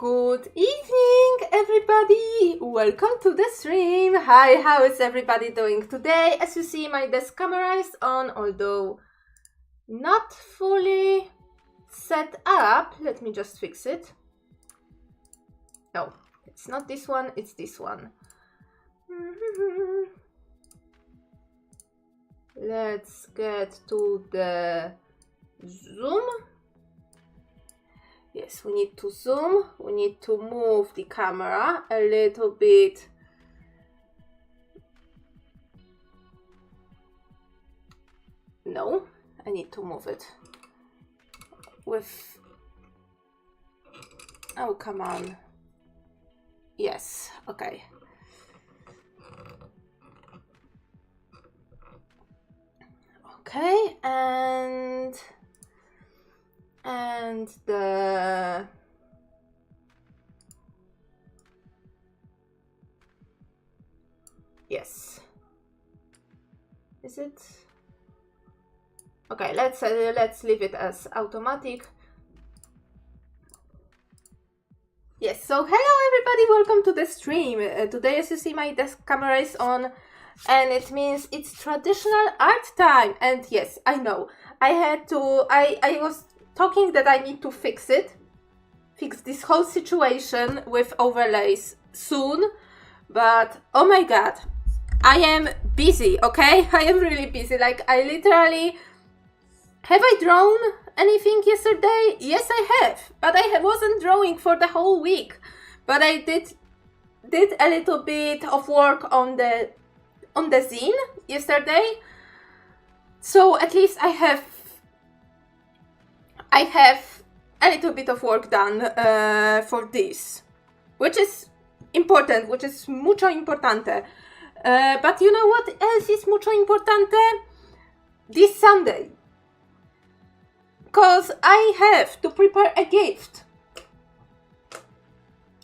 Good evening, everybody! Welcome to the stream! Hi, how is everybody doing today? As you see, my desk camera is on, although not fully set up. Let me just fix it. No, it's not this one, it's this one. Let's get to the zoom. Yes, we need to zoom. We need to move the camera a little bit. No, I need to move it with... Oh, come on. Yes, okay. Okay, and the yes, is it okay? Let's leave it as automatic. Yes, so hello everybody, welcome to the stream. Today, as you see, my desk camera is on, and it means it's traditional art time. And yes, I know I had to, I was talking that I need to fix this whole situation with overlays soon, but oh my god, I am busy, okay? I am really busy. Like, I literally, have I drawn anything yesterday? Yes, I have, but I wasn't drawing for the whole week. But I did a little bit of work on the zine yesterday, so at least I have a little bit of work done for this, which is important, which is mucho importante. But you know what else is mucho importante? This Sunday, because I have to prepare a gift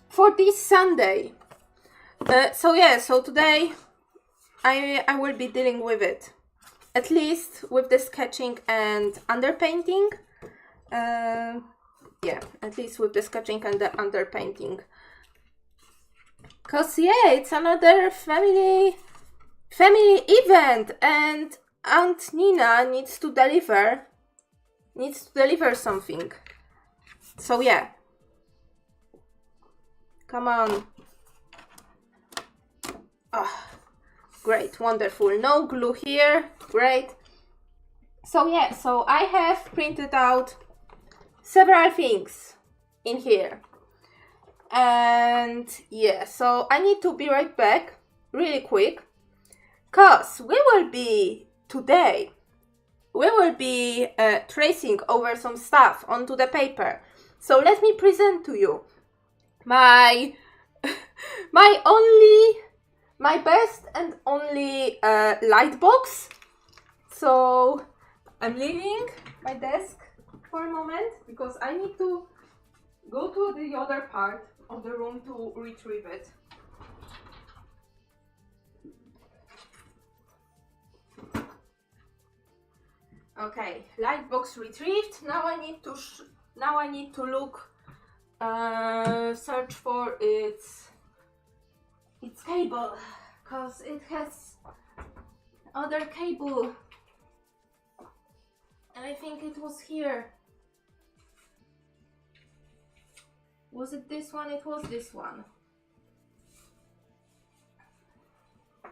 for this Sunday. So yeah, so today I will be dealing with it, at least with the sketching and underpainting. Yeah, at least with the sketching and the underpainting. Cause yeah, it's another family event, and Aunt Nina needs to deliver something. So yeah, come on. Oh, great, wonderful. No glue here, great. So yeah, so I have printed out several things in here. And yeah, so I need to be right back really quick, cause we will be tracing over some stuff onto the paper. So let me present to you my best and only light box. So I'm leaving my desk for a moment because I need to go to the other part of the room to retrieve it. Okay, light box retrieved. Now I need to look, search for its cable, cause it has other cable, and I think it was here. Was it this one? It was this one. Oh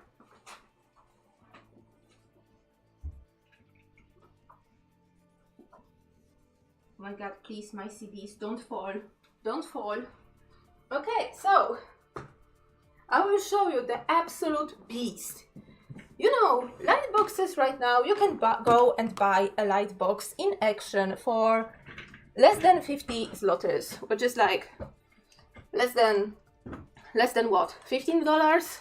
my god, please, my CDs, don't fall. Don't fall. Okay, so I will show you the absolute beast. You know, light boxes right now, you can go and buy a light box in Action for less than 50 zlotys, which is like less than what? $15?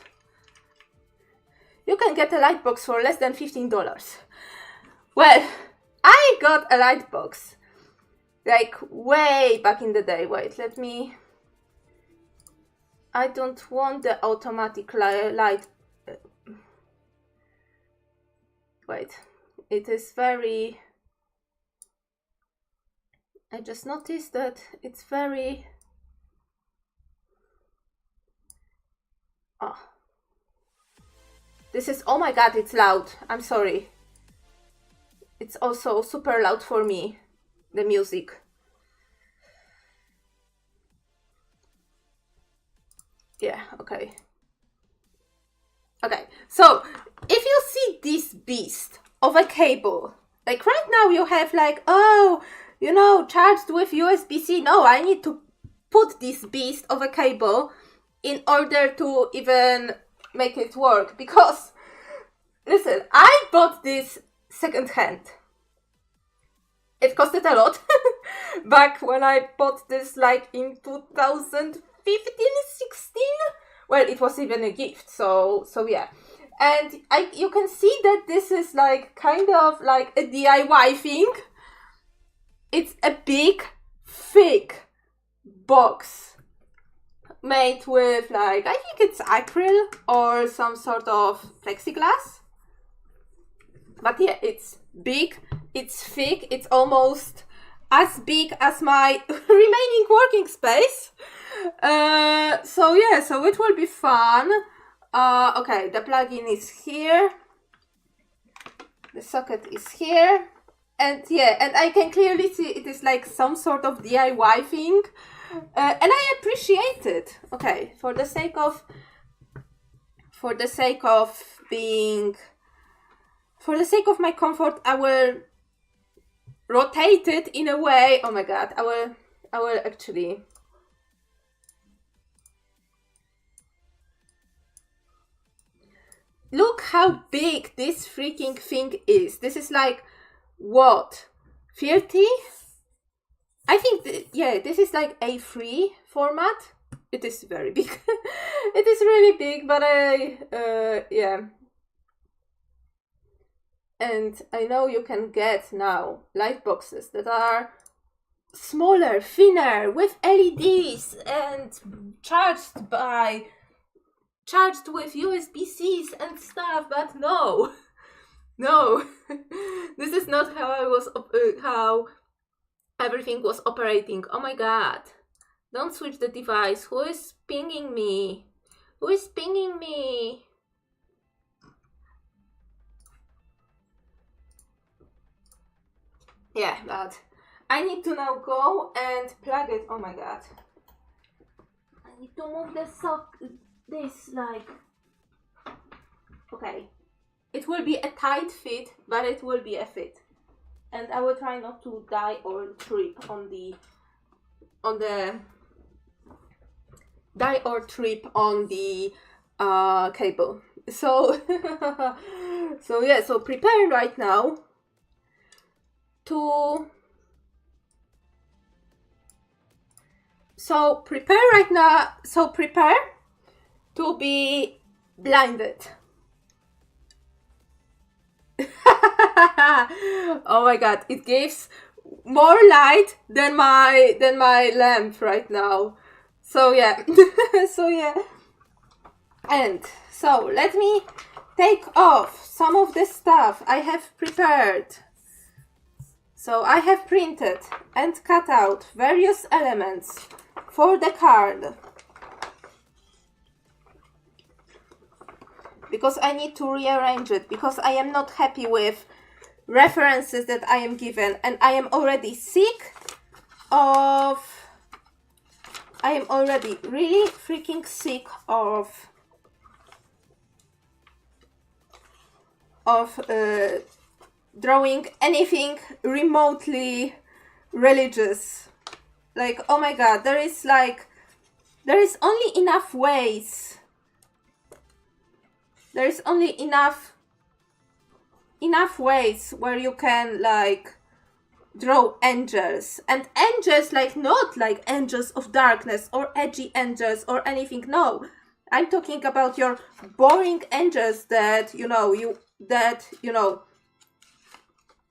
You can get a light box for less than $15. Well, I got a light box like way back in the day. Wait, let me... I don't want the automatic light. Wait, it is very... I just noticed that it's very Oh. This is, oh my god, it's loud. I'm sorry. It's also super loud for me, the music. Yeah, okay. Okay, so if you see this beast of a cable, like right now you have like, oh, you know, charged with USB-C. No, I need to put this beast of a cable in order to even make it work, because listen, I bought this secondhand. It costed a lot back when I bought this like in 2015, 16. Well, it was even a gift, so yeah. And you can see that this is like kind of like a DIY thing. It's a big, thick box made with like, I think it's acryl or some sort of plexiglass. But yeah, it's big, it's thick, it's almost as big as my remaining working space. So yeah, so it will be fun. Okay, the plugin is here. The socket is here. And yeah, and I can clearly see it is like some sort of DIY thing. And I appreciate it. Okay, for the sake of my comfort, I will rotate it in a way. Oh my god, I will actually. Look how big this freaking thing is. This is like, what, 30? I think, yeah, this is like A3 format. It is very big. It is really big, but yeah. And I know you can get now light boxes that are smaller, thinner, with LEDs and charged with USB-Cs and stuff, but no. This is not how everything was operating. Oh my god. Don't switch the device. Who is pinging me? Yeah, but I need to now go and plug it. Oh my god. I need to move this like... Okay. It will be a tight fit, but it will be a fit. And I will try not to die or trip on the cable. So so yeah, so prepare right now to prepare to be blinded. Oh my god, it gives more light than my lamp right now. So yeah. So yeah. And so let me take off some of the stuff I have prepared. So I have printed and cut out various elements for the card, because I need to rearrange it, because I am not happy with references that I am given, and I am already really freaking sick of drawing anything remotely religious. Like, oh my god, there is only enough ways. There is only enough ways where you can like draw angels, and angels, like, not like angels of darkness or edgy angels or anything. No, I'm talking about your boring angels that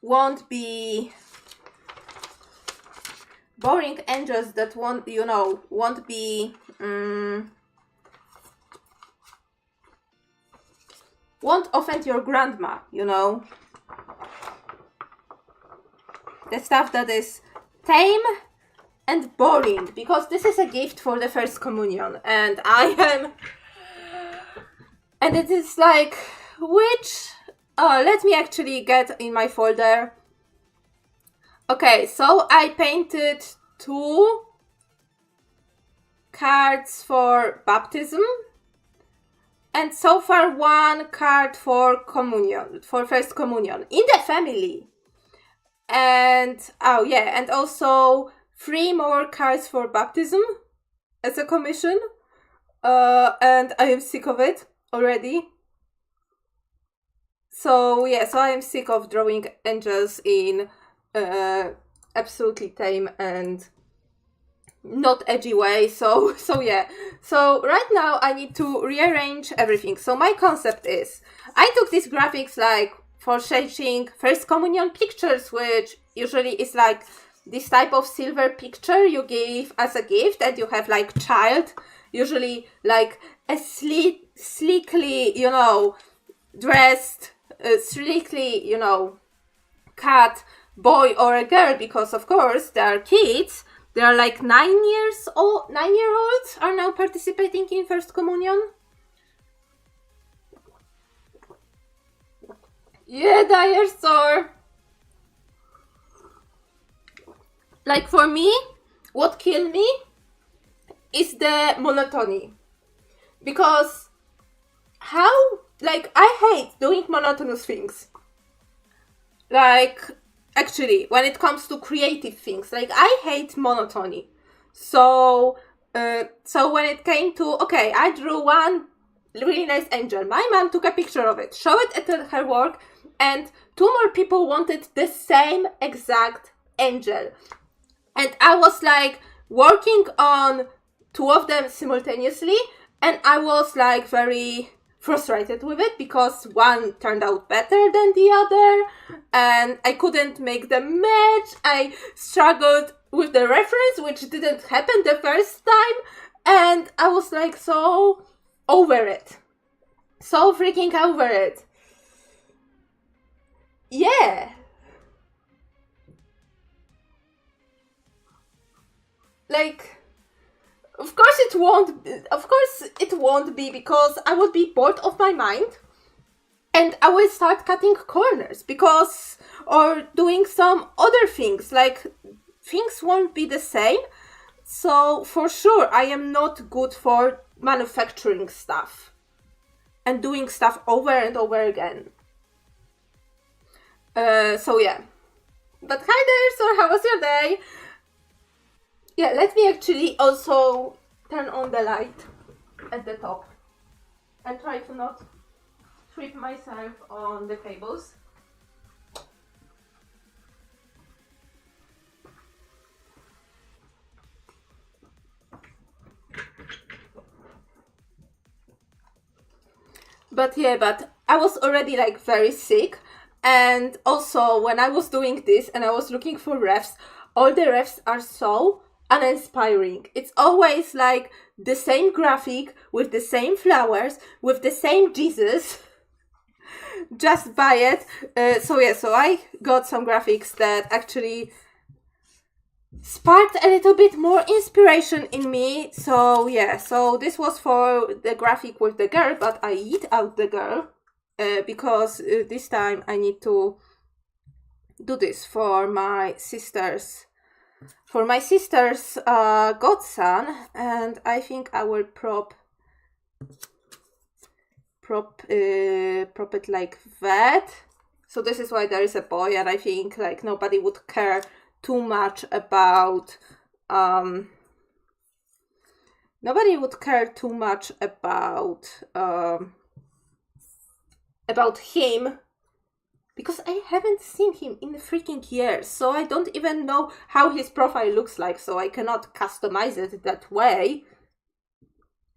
won't be boring angels that won't be won't offend your grandma, the stuff that is tame and boring, because this is a gift for the first communion, and I And it is like, which, let me actually get in my folder. Okay, so I painted 2 cards for baptism, and so far 1 card for communion, for first communion in the family. And oh yeah, and also 3 more cards for baptism as a commission. And I am sick of it already. So yeah, so I am sick of drawing angels in absolutely tame and not edgy way. So yeah. So right now I need to rearrange everything. So my concept is, I took these graphics like for shaping first communion pictures, which usually is like this type of silver picture you give as a gift, and you have like child, usually like a sleekly, you know, dressed, sleekly, you know, cut boy or a girl, because of course they are kids. They are like 9-year-olds are now participating in first communion. Yeah, dire store. Like for me, what killed me is the monotony. Because how, like, I hate doing monotonous things. Like, actually, when it comes to creative things, like, I hate monotony. So when it came to, okay, I drew 1 really nice angel. My mom took a picture of it, showed it at her work, and 2 more people wanted the same exact angel. And I was like working on 2 of them simultaneously, and I was like very frustrated with it because 1 turned out better than the other, and I couldn't make them match. I struggled with the reference, which didn't happen the first time, and I was like so over it. So freaking over it. Yeah. Like, of course it won't be, because I would be bored of my mind and I will start cutting corners because, or doing some other things, like things won't be the same. So for sure I am not good for manufacturing stuff and doing stuff over and over again. So yeah. But hi there, so how was your day? Yeah, let me actually also turn on the light at the top and try to not trip myself on the cables. But yeah, but I was already like very sick, and also when I was doing this and I was looking for refs, all the refs are so uninspiring. It's always like the same graphic with the same flowers with the same Jesus. Just buy it. So yeah, so I got some graphics that actually sparked a little bit more inspiration in me. So yeah, so this was for the graphic with the girl, but I eat out the girl because this time I need to do this for my sister's godson, and I think I will prop it like that. So this is why there is a boy, and I think like nobody would care too much about about him, because I haven't seen him in freaking years, so I don't even know how his profile looks like, so I cannot customize it that way.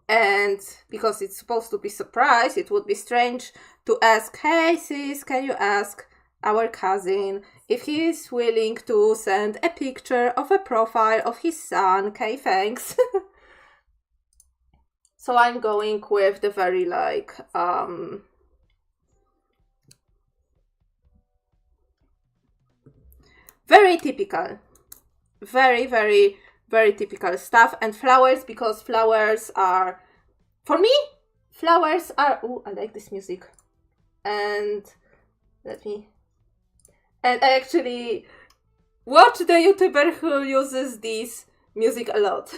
And because it's supposed to be surprise, it would be strange to ask, hey sis, can you ask our cousin if he is willing to send a picture of a profile of his son? Okay, thanks. So I'm going with the very like very typical, very, very, very typical stuff. And flowers, because flowers are, for me, flowers are... Oh, I like this music. And and I actually watch the YouTuber who uses this music a lot.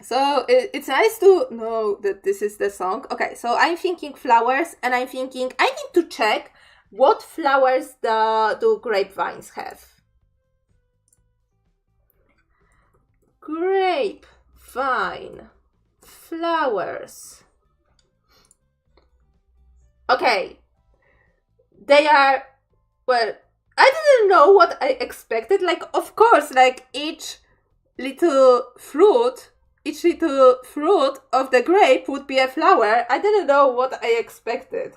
So it's nice to know that this is the song. Okay, so I'm thinking flowers, and I'm thinking I need to check what flowers do grapevines have. Grapevine flowers. Okay, they are, well, I didn't know what I expected. Like, of course, like each little fruit of the grape would be a flower. I didn't know what I expected.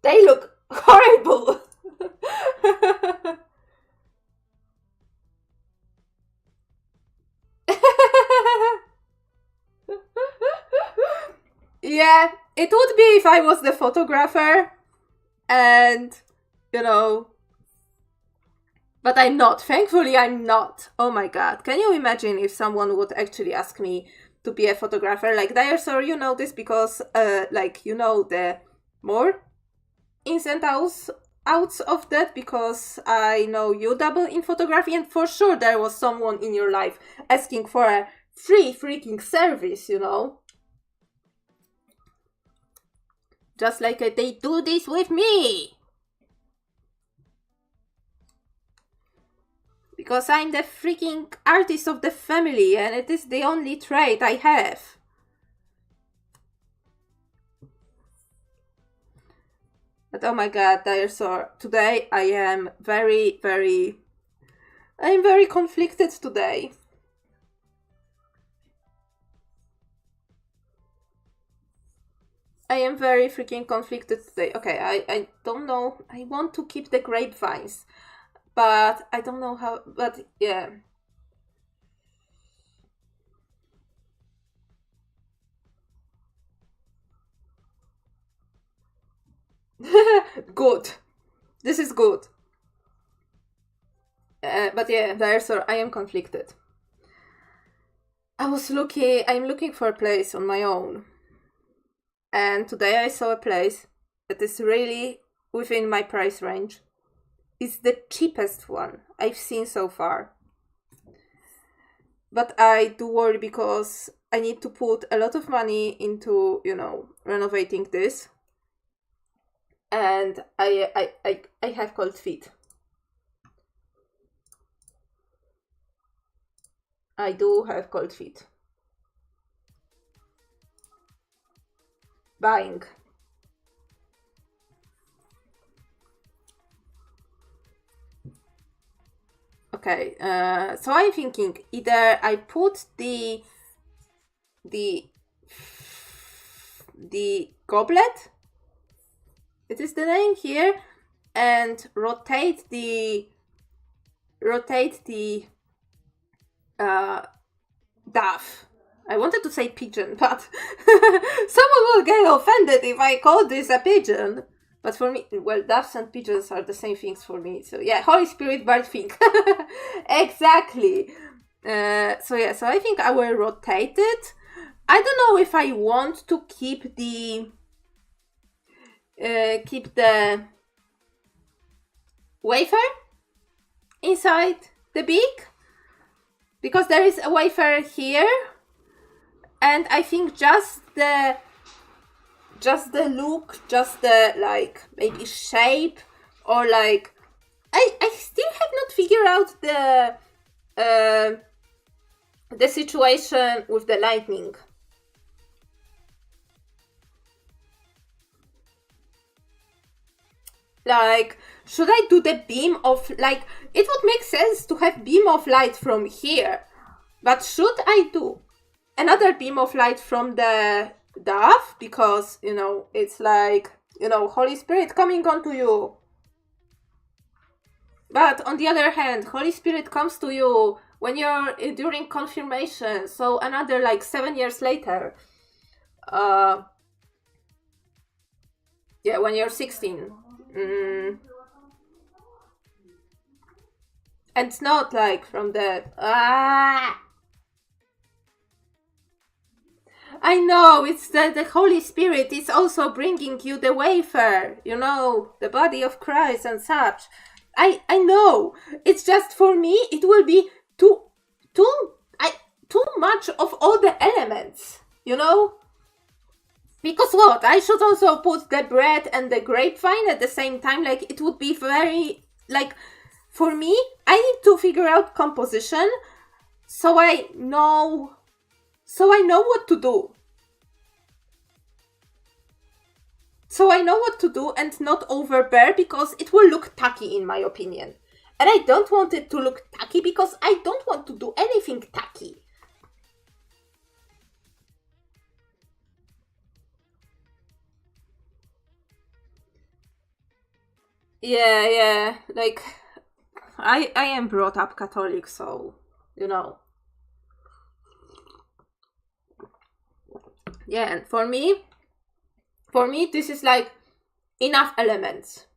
They look horrible. Yeah, it would be if I was the photographer, and you know, but I'm not. Thankfully, I'm not. Oh my god. Can you imagine if someone would actually ask me to be a photographer? Like, Dinosaur, you know this because, like, you know the more ins and outs of that, because I know you double in photography, and for sure there was someone in your life asking for a free freaking service, you know? Just like they do this with me. Because I'm the freaking artist of the family, and it is the only trait I have. But oh my god, Dinosaur, today I am very conflicted today. I am very freaking conflicted today. Okay, I don't know. I want to keep the grapevines, but I don't know how, but yeah. Good. This is good. But yeah, Dinosaur, I am conflicted. I'm looking for a place on my own. And today I saw a place that is really within my price range. It's the cheapest one I've seen so far. But I do worry because I need to put a lot of money into, you know, renovating this. And I have cold feet. I do have cold feet. Buying. Okay, so I'm thinking either I put the goblet, it is the name here, and rotate the dove. I wanted to say pigeon, but someone will get offended if I call this a pigeon. But for me, well, doves and pigeons are the same things for me. So yeah, Holy Spirit, bird thing. Exactly. So yeah, so I think I will rotate it. I don't know if I want to keep the wafer inside the beak, because there is a wafer here, and I think just the look, just the like maybe shape, or like I still have not figured out the situation with the lightning. Like, should I do the beam of, like, it would make sense to have beam of light from here, but should I do another beam of light from the dove? Because, you know, it's like, you know, Holy Spirit coming onto you. But on the other hand, Holy Spirit comes to you when you're during confirmation, so another like 7 years later. Yeah, when you're 16. And not like from the... I'm I know, it's the Holy Spirit is also bringing you the wafer, you know, the body of Christ and such. I know. It's just for me, it will be too much of all the elements, you know? Because what? I should also put the bread and the grapevine at the same time. Like, it would be very, like, for me, I need to figure out composition so I know what to do. So I know what to do and not overbear, because it will look tacky in my opinion. And I don't want it to look tacky because I don't want to do anything tacky. Yeah, like, I am brought up Catholic, so, you know. Yeah, and for me, this is like enough elements.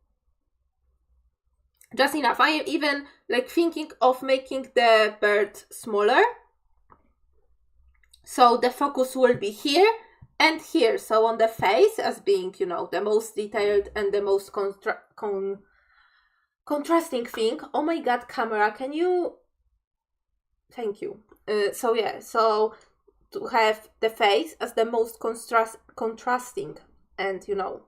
Just enough. I am even like thinking of making the bird smaller. So the focus will be here and here. So on the face as being, you know, the most detailed and the most contrasting thing. Oh my god, camera, can you... Thank you. So yeah, so to have the face as the most contrasting and, you know,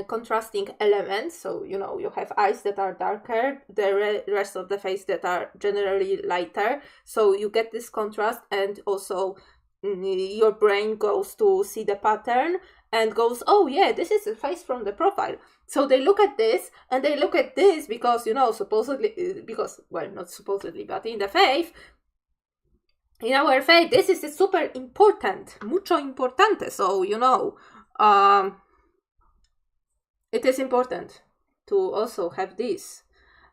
contrasting elements. So, you know, you have eyes that are darker, the rest of the face that are generally lighter. So you get this contrast, and also your brain goes to see the pattern and goes, oh yeah, this is the face from the profile. So they look at this and they look at this because, you know, supposedly, because, well, not supposedly, but in the faith, in our faith, this is super important, mucho importante. So, you know, it is important to also have this.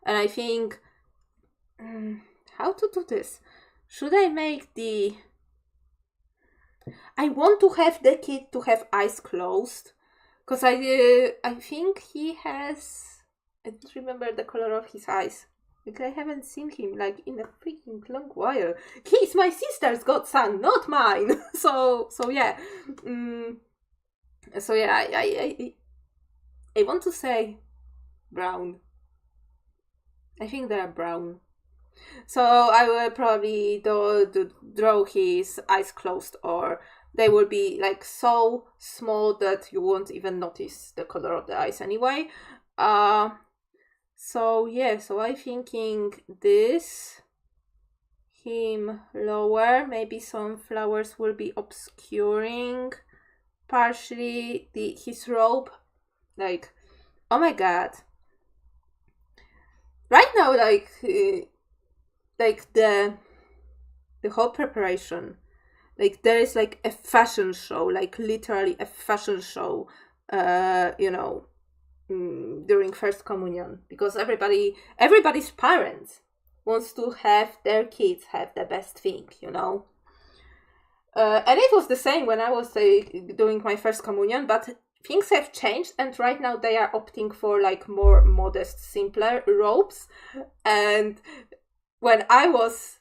And I think, how to do this? Should I make the... I want to have the kid to have eyes closed, because I think he has... I don't remember the color of his eyes. Like, I haven't seen him like in a freaking long while. He's my sister's godson, not mine. So yeah. So yeah, I want to say brown. I think they are brown. So I will probably draw his eyes closed, or they will be like so small that you won't even notice the color of the eyes anyway. So yeah, so I'm thinking this, him lower, maybe some flowers will be obscuring partially his robe. Like, oh my god. Right now, like the whole preparation, like there is like a fashion show, like literally a fashion show, you know, during First Communion, because everybody's parents wants to have their kids have the best thing, you know. And it was the same when I was doing my First Communion, but things have changed, and right now they are opting for like more modest, simpler robes. And when I was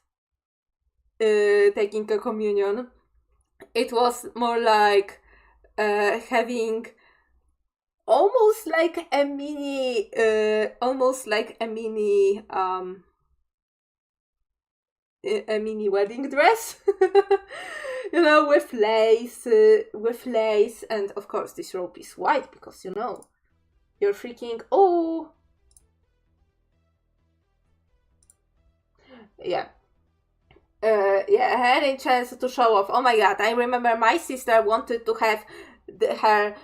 taking a communion, it was more like having almost like a mini wedding dress. You know, with lace, and of course this robe is white because, you know, you're freaking... Oh! Yeah. Yeah, I had a chance to show off. Oh my god, I remember my sister wanted to have her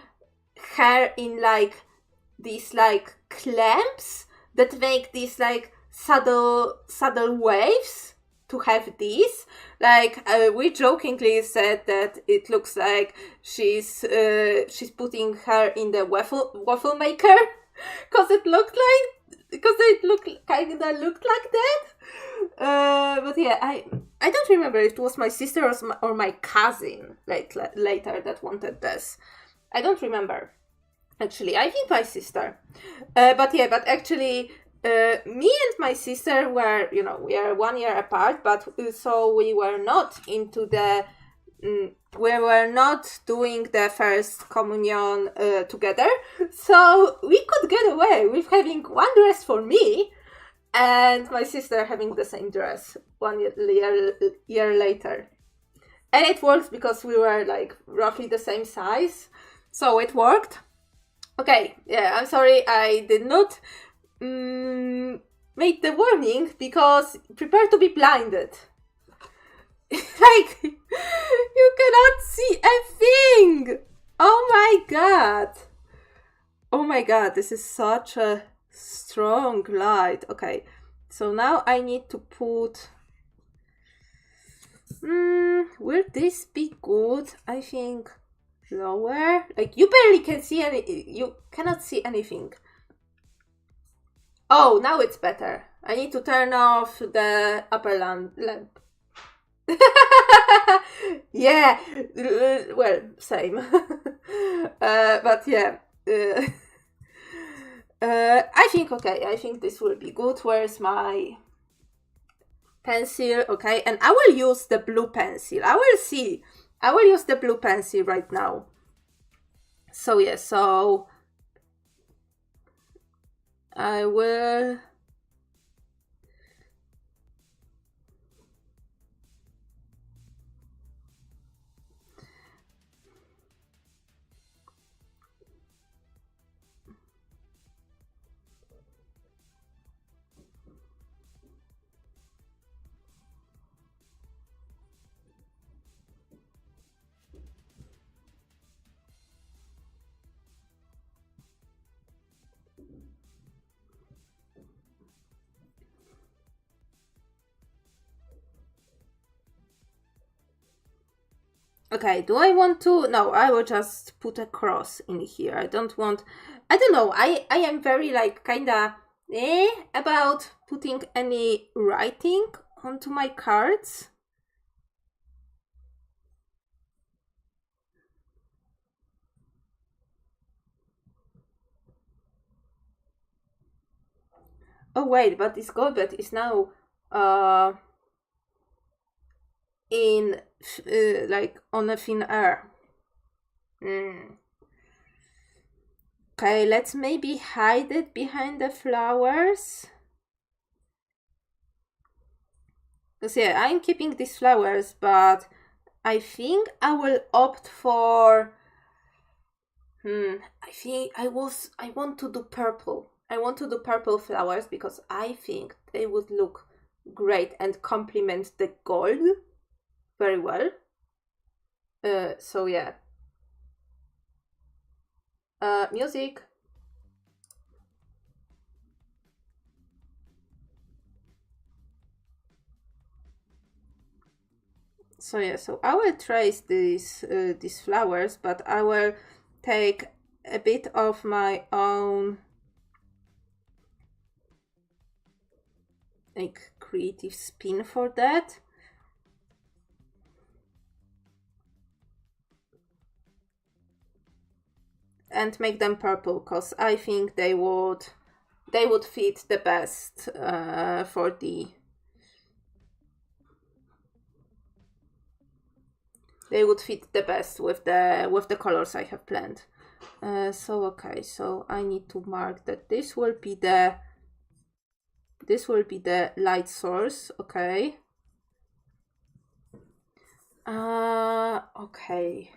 hair in like these like clamps that make these like saddle waves. To have these, like, we jokingly said that it looks like she's putting her in the waffle maker, because it kind of looked like that. But yeah, I don't remember if it was my sister or my cousin later that wanted this. I don't remember. Actually, I think my sister. But actually, me and my sister were, you know, we are 1 year apart, but so we were not into the we were not doing the first communion together, so we could get away with having one dress for me and my sister having the same dress 1 year later. And it worked because we were like roughly the same size, so it worked. Okay, yeah, I'm sorry I did not make the warning, because prepare to be blinded. Like, you cannot see a thing! Oh my god! Oh my god, this is such a strong light. Okay, so now I need to put... will this be good? I think lower. Like, you barely can see you cannot see anything. Oh, now it's better. I need to turn off the upper lamp. Yeah, well, same. But yeah. I think, okay, I think this will be good. Where's my pencil? Okay, and I will use the blue pencil. I will see. I will use the blue pencil right now. So yeah, so I will... Okay, do I want to... No, I will just put a cross in here. I don't want... I don't know, I am very like kinda about putting any writing onto my cards. Oh wait, but this goblet is now in like on a thin air. Okay, let's maybe hide it behind the flowers. Because yeah, I'm keeping these flowers, but I think I will opt for... I think I want to do purple. I want to do purple flowers because I think they would look great and complement the gold very well. So yeah. Music. So yeah, so I will trace these flowers, but I will take a bit of my own like creative spin for that. And make them purple, because I think they would fit the best for the... They would fit the best with the colors I have planned. So okay, so I need to mark that this will be the light source. Okay. Okay.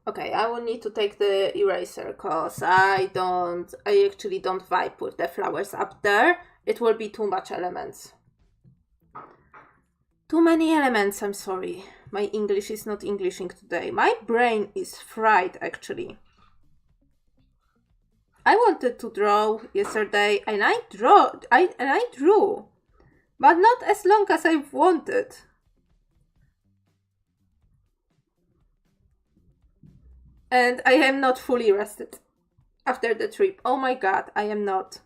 Okay, I will need to take the eraser because I actually don't vibe with the flowers up there. It will be too much elements. Too many elements, I'm sorry. My English is not Englishing today. My brain is fried, actually. I wanted to draw yesterday, and I drew, but not as long as I wanted. And I am not fully rested after the trip. Oh my god, I am not.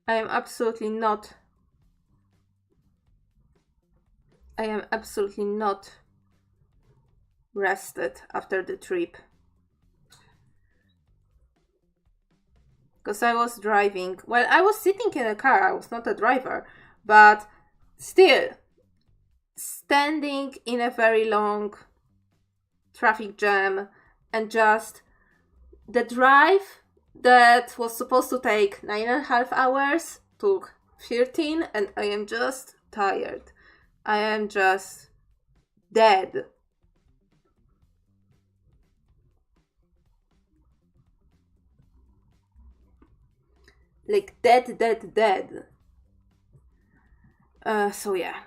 I am absolutely not. I am absolutely not rested after the trip. Because I was driving. Well, I was sitting in a car. I was not a driver. But still, standing in a very long traffic jam and just the drive that was supposed to take 9.5 hours took 13, and I am just tired. I am just dead. Like dead. So yeah.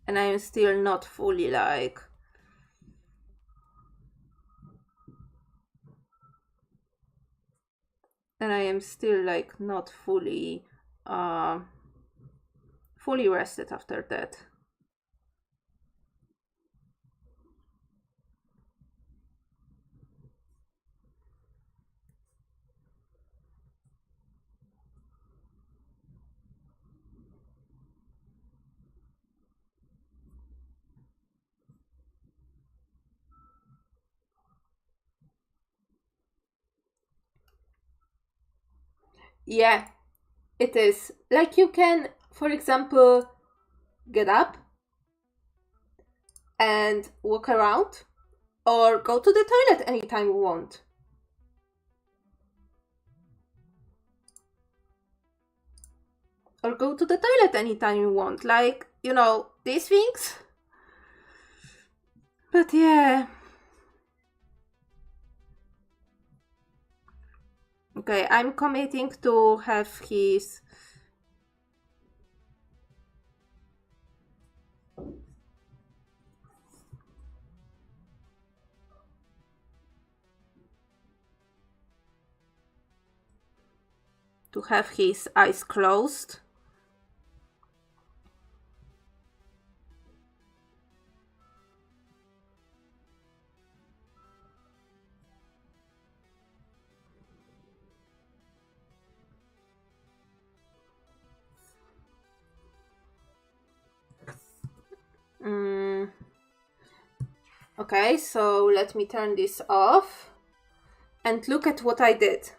And I am still not fully like... And I am still like not fully rested after that. Yeah, it is. Like you can, for example, get up and walk around or go to the toilet anytime you want. Or go to the toilet anytime you want. Like, you know, these things. But yeah. Okay, I'm committing to have his... to have his eyes closed. Okay, so let me turn this off and look at what I did.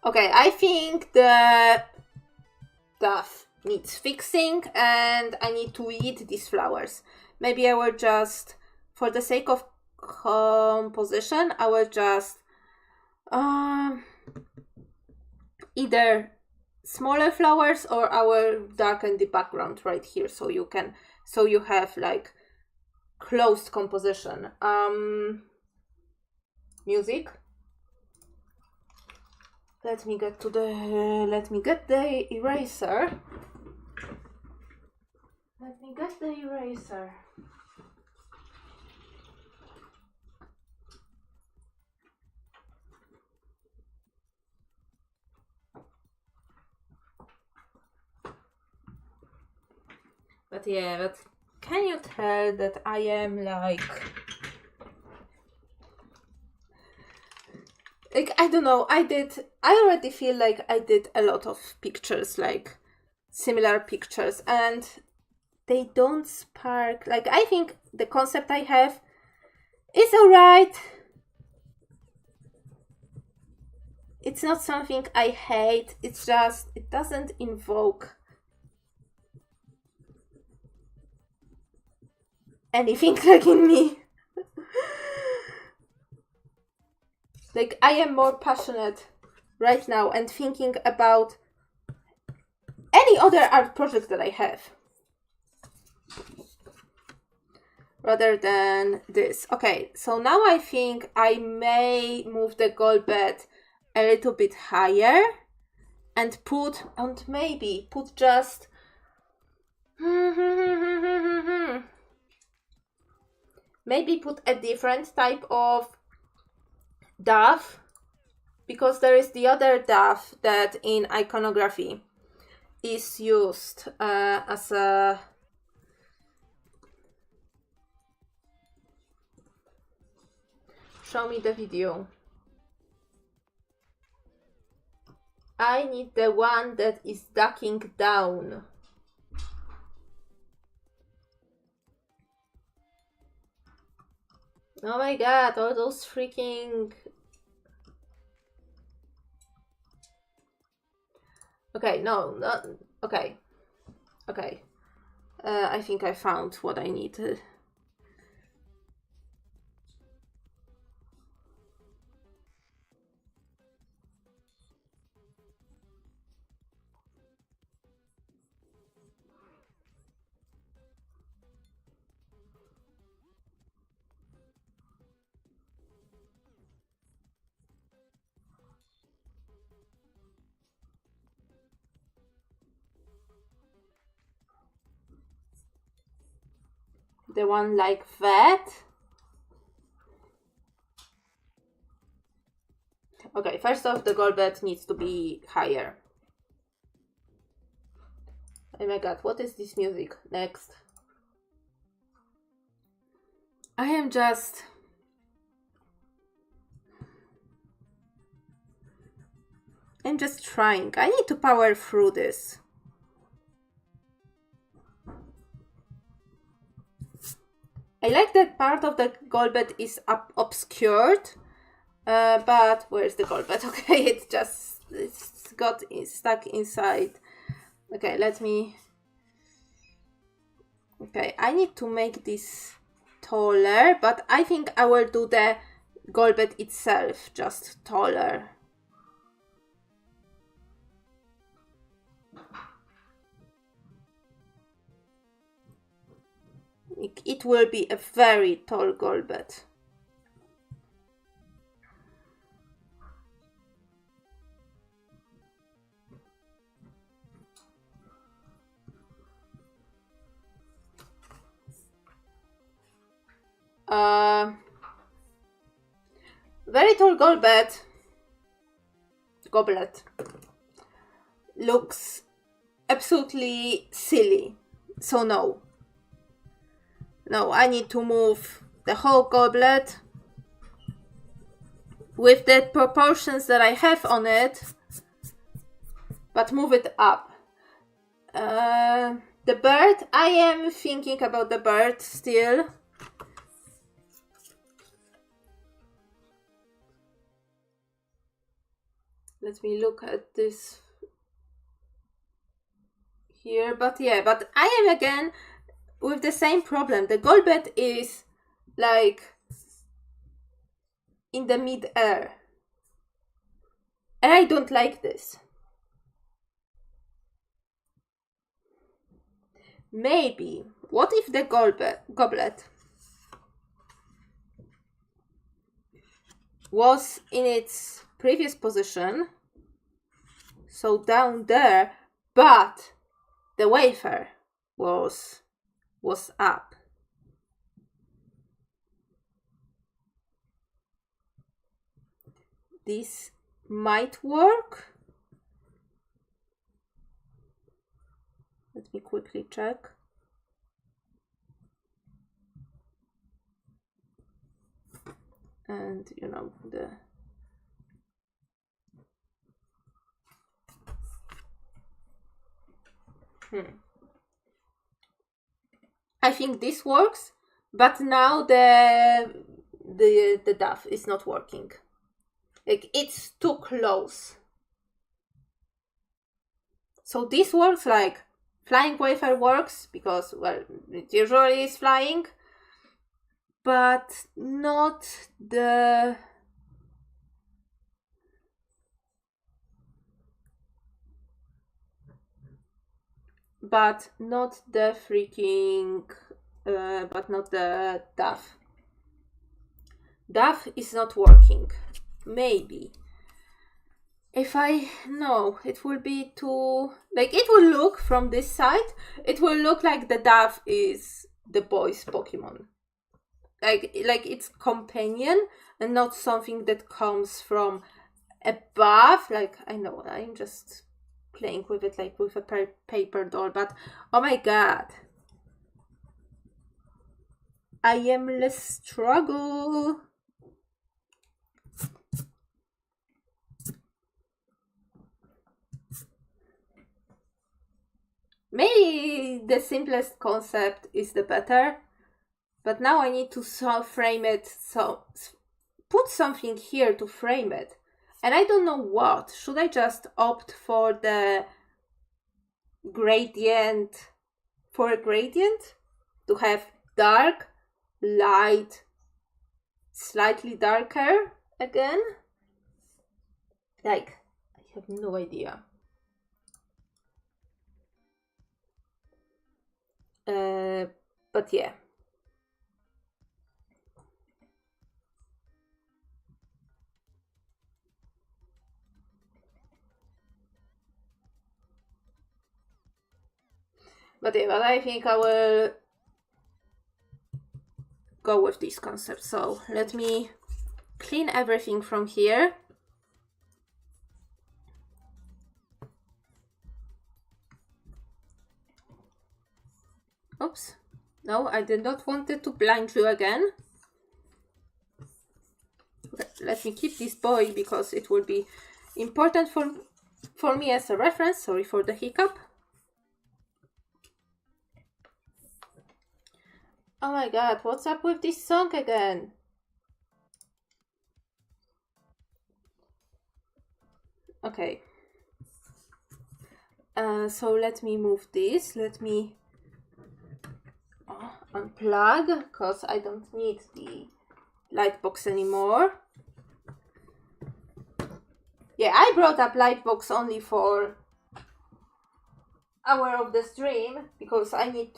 Okay, I think the stuff needs fixing and I need to weed these flowers. Maybe I will just, for the sake of composition, I will just either smaller flowers or I will darken the background right here so you have like closed composition. Music. Let me get the eraser. But yeah, but can you tell that I am like I don't know, I already feel like I did a lot of pictures, like similar pictures, and they don't spark, like I think the concept I have is alright. It's not something I hate, it's just, it doesn't invoke anything like in me. Like, I am more passionate right now and thinking about any other art project that I have rather than this. Okay, so now I think I may move the goal bed a little bit higher and maybe put just maybe put a different type of dove, because there is the other dove that in iconography is used as a Show me the video. I need the one that is ducking down. Oh my god, all those freaking... Okay, no, not... Okay. Okay. I think I found what I needed. The one like that. Okay, first off, the goal bet needs to be higher. Oh my god, what is this music? Next. I'm just trying. I need to power through this. I like that part of the goal bet is obscured, but where's the goal bet? Okay, it's got stuck inside. Okay, let me... Okay, I need to make this taller, but I think I will do the goal bet itself just taller. It will be a very tall goal bet. Very tall goal bet. Goblet looks absolutely silly. So no. No, I need to move the whole goblet with the proportions that I have on it, but move it up. The bird, I am thinking about the bird still. Let me look at this here, but yeah, but I am again with the same problem. The goal bet is like in the mid-air, and I don't like this. Maybe, what if the goblet was in its previous position, so down there, but the wafer was up. This might work. Let me quickly check. And you know, I think this works, but now the duff is not working. Like, it's too close. So this works, like flying wafer works because, well, it usually is flying, but not the freaking but not the duff. Duff is not working. Maybe if I no, it will be too, like, it will look from this side, it will look like the duff is the boy's Pokemon, like its companion, and not something that comes from above. Like, I know I'm just playing with it like with a paper doll, but oh my god, I am less struggle. maybe the simplest concept is the better, but now I need to frame it, so put something here to frame it. And I don't know what. Should I just opt for the gradient, for a gradient? To have dark, light, slightly darker again? Like, I have no idea. But yeah. But I think I will go with this concept. So let me clean everything from here. Oops. No, I did not want it to blind you again. Let me keep this boy because it will be important for me as a reference. Sorry for the hiccup. Oh my god, what's up with this song again? Okay. So let me move this. Let me unplug because I don't need the lightbox anymore. Yeah, I brought up lightbox only for hour of the stream because I had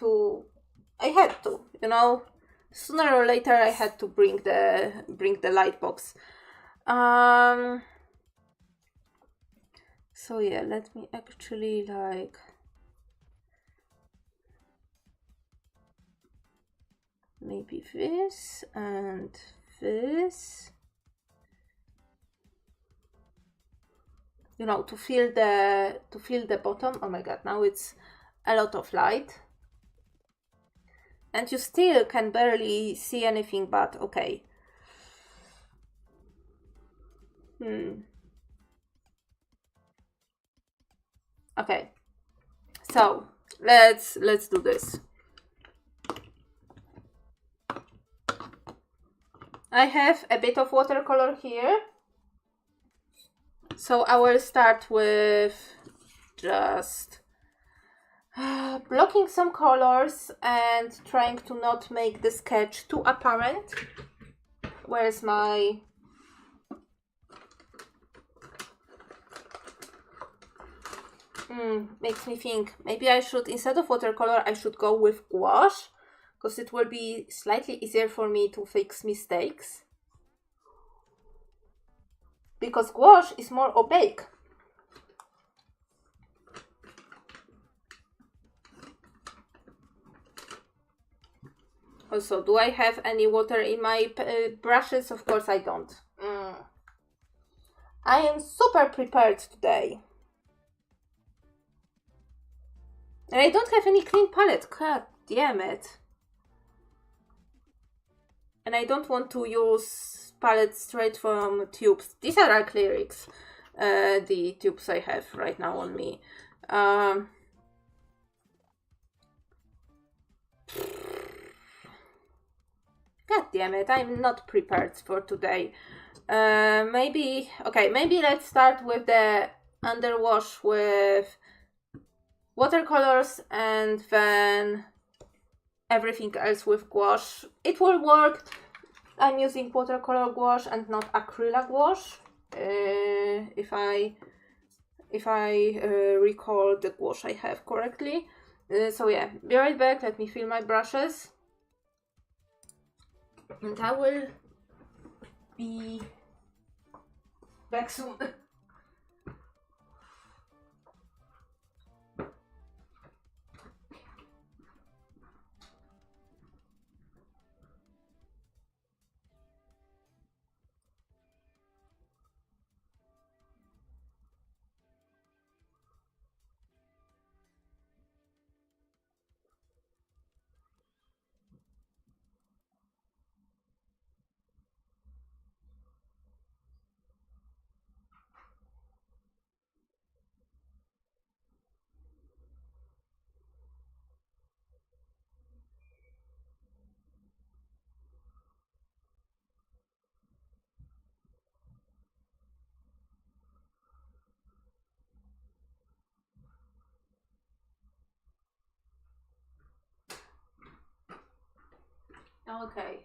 to, you know, sooner or later I had to bring the lightbox. So yeah, let me actually like maybe this and this, you know, to feel the bottom. Oh my god, now it's a lot of light and you still can barely see anything, but okay. Okay, so let's do this. I have a bit of watercolor here, so I will start with just blocking some colors and trying to not make the sketch too apparent. Where's my makes me think maybe I should, instead of watercolor, I should go with gouache because it will be slightly easier for me to fix mistakes, because gouache is more opaque. Also, do I have any water in my brushes? Of course I don't. I am super prepared today. And I don't have any clean palette. God damn it. And I don't want to use palettes straight from tubes. These are acrylics. The tubes I have right now on me. God damn it, I'm not prepared for today. Maybe let's start with the underwash with watercolors and then everything else with gouache. It will work. I'm using watercolor gouache and not acrylic gouache. If I recall the gouache I have correctly. So yeah, be right back. Let me fill my brushes. And I will be back soon. Okay.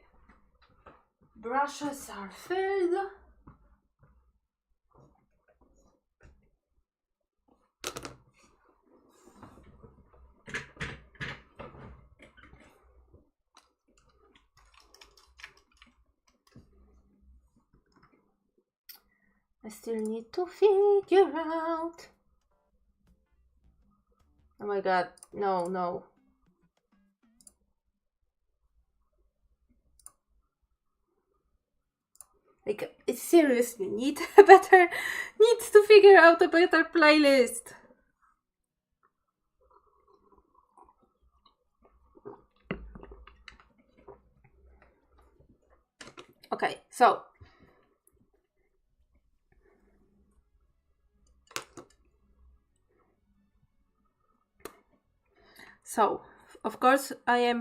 Brushes are filled. I still need to figure out. Oh my god, no, no. Like, I seriously need to figure out a better playlist. Okay, so of course I am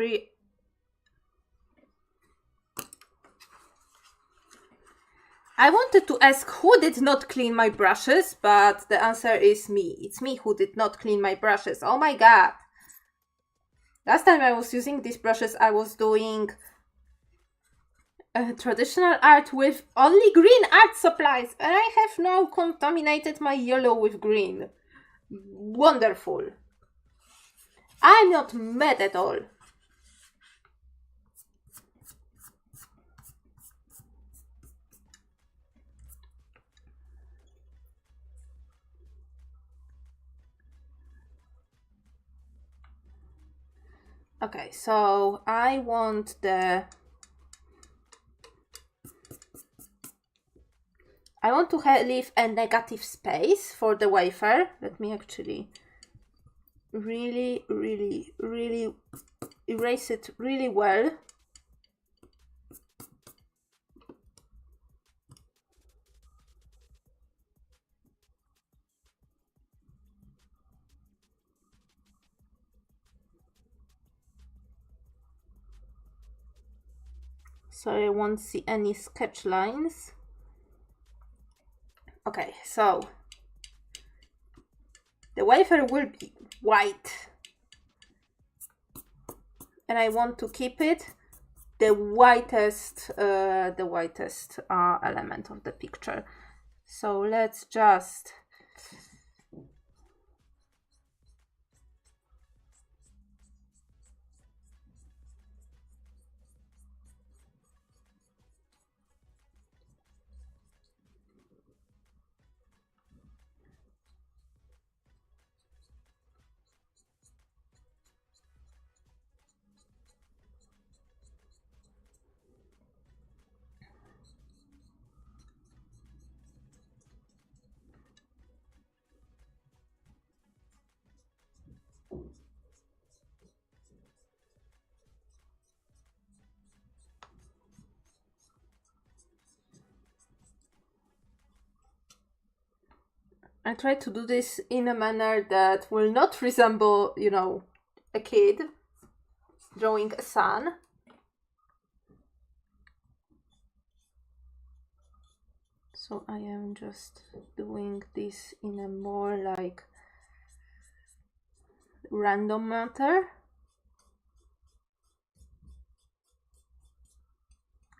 I wanted to ask who did not clean my brushes, but the answer is me. It's me who did not clean my brushes. Oh my god. Last time I was using these brushes, I was doing traditional art with only green art supplies, and I have now contaminated my yellow with green. Wonderful. I'm not mad at all. Okay, so I want to leave a negative space for the wafer. Let me actually really erase it really well. So I won't see any sketch lines. Okay, so the wafer will be white, and I want to keep it the whitest element of the picture. So let's just I try to do this in a manner that will not resemble, you know, a kid drawing a sun. So I am just doing this in a more like random manner.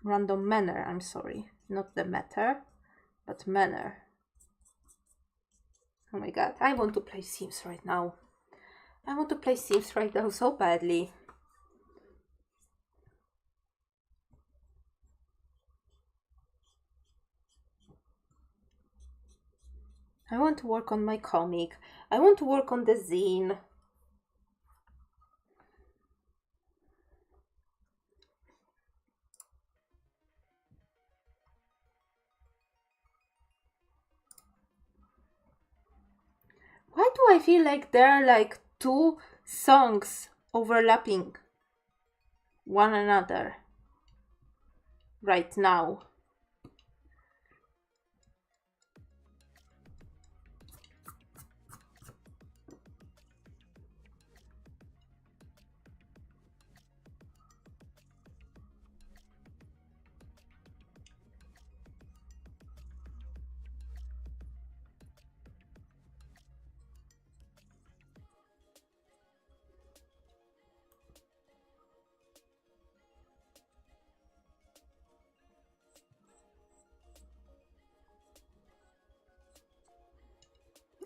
Random manner, I'm sorry. Not the matter, but manner. Oh my god, I want to play Sims right now. I want to play Sims right now so badly. I want to work on my comic. I want to work on the zine. Why do I feel like there are like two songs overlapping one another right now?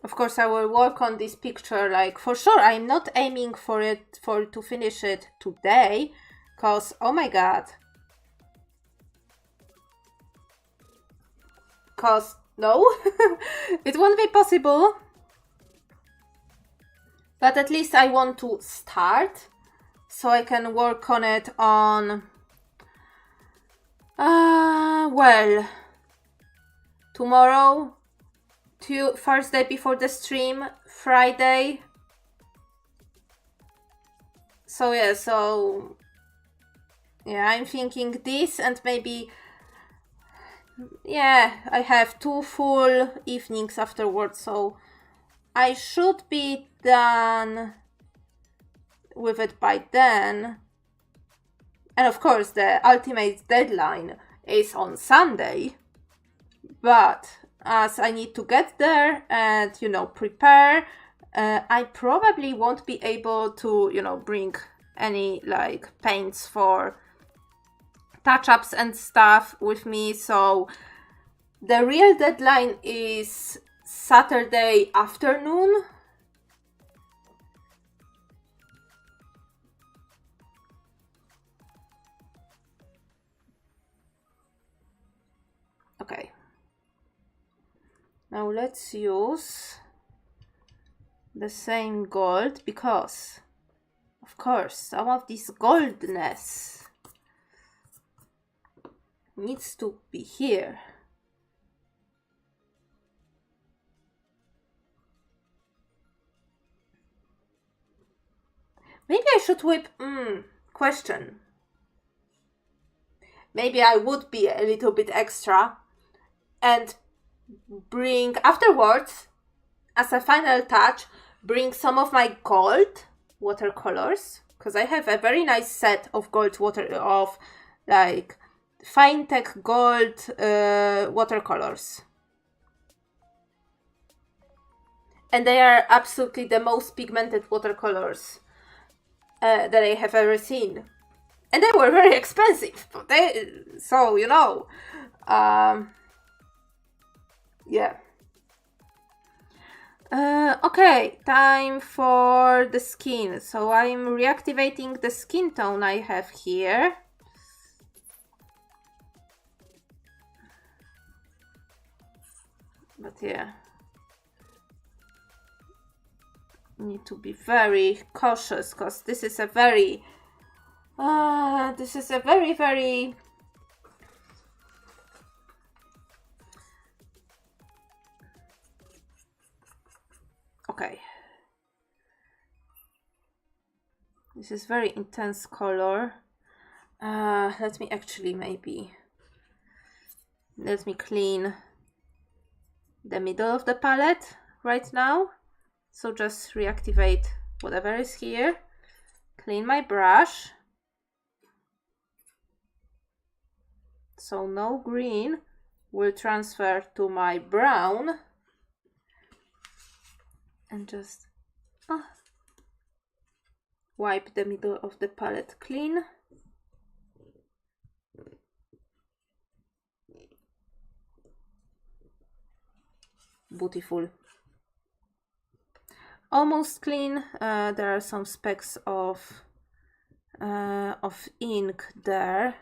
Of course, I will work on this picture, like, for sure. I'm not aiming for it to finish it today, cause oh my god. Cause no, it won't be possible. But at least I want to start, so I can work on it on well, tomorrow, Thursday before the stream, Friday. So yeah, I'm thinking this, and maybe, yeah, I have 2 full evenings afterwards, so I should be done with it by then. And of course, the ultimate deadline is on Sunday. But as I need to get there and, you know, prepare, I probably won't be able to, you know, bring any like paints for touch-ups and stuff with me. So the real deadline is Saturday afternoon. Okay. Now let's use the same gold, because of course some of this goldness needs to be here. Maybe I should whip, question. Maybe I would be a little bit extra and bring afterwards, as a final touch, bring some of my gold watercolors, because I have a very nice set of gold like fine tech gold watercolors, and they are absolutely the most pigmented watercolors that I have ever seen, and they were very expensive. So you know, yeah. Okay, time for the skin. So I'm reactivating the skin tone I have here. But yeah, need to be very cautious, because this is a very very okay. This is very intense color. Let me actually let me clean the middle of the palette right now. So just reactivate whatever is here. Clean my brush. So no green will transfer to my brown. And just wipe the middle of the palette clean. Beautiful. Almost clean. There are some specks of ink there.